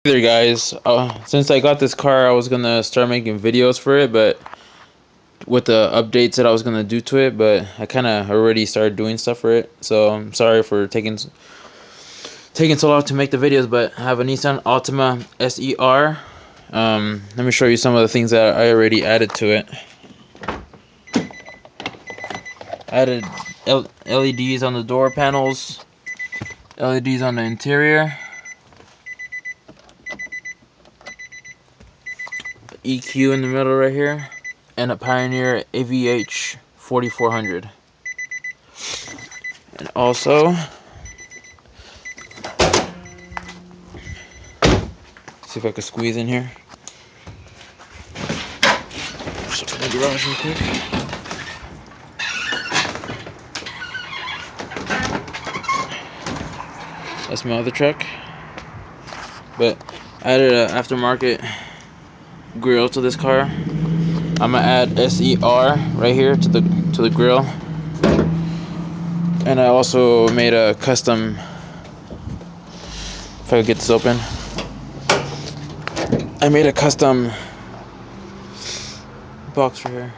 Hey there, guys. Since I got this car, I was gonna start making videos for it, but with the updates that I was gonna do to it, but I kind of already started doing stuff for it. So I'm sorry for taking so long to make the videos. But I have a Nissan Altima SER. Let me show you some of the things that I already added to it. Added LEDs on the door panels, LEDs on the interior, EQ in the middle right here, and a Pioneer AVH 4400. And also, see if I can squeeze in here. Just open the garage real quick. That's my other truck. But I added an aftermarket grill to this car. I'm gonna add SER right here to the grill. And I also made a custom, if I could get this open, I made a custom box for here.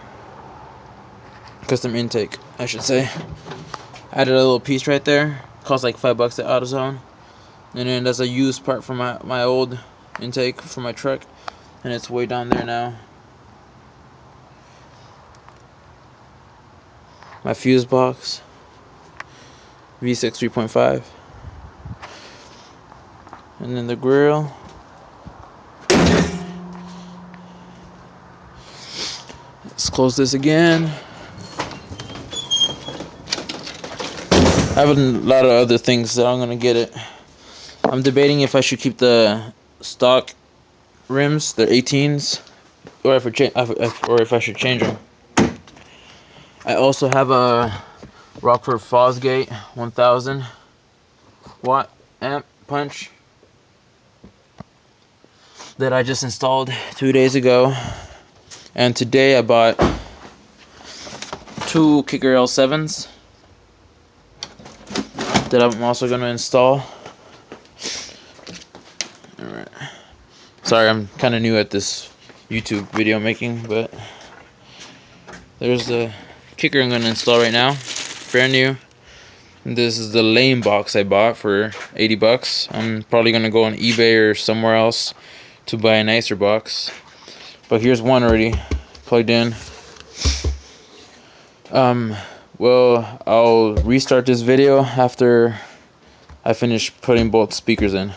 Custom intake, I should say. Added a little piece right there. Cost like $5 at AutoZone. And then there's a used part from my old intake for my truck. And it's way down there now. My fuse box. V6 3.5. And then the grill. Let's close this again. I have a lot of other things that I'm gonna get it. I'm debating if I should keep the stock rims, they're 18s, or if I should change them. I also have a Rockford Fosgate 1000 watt amp punch that I just installed 2 days ago, and today I bought two Kicker L7s that I'm also gonna install. Alright. Sorry, I'm kind of new at this YouTube video making, but there's the kicker I'm going to install right now. Brand new. This is the lame box I bought for 80 bucks. I'm probably going to go on eBay or somewhere else to buy a nicer box. But here's one already plugged in. Well, I'll restart this video after I finish putting both speakers in.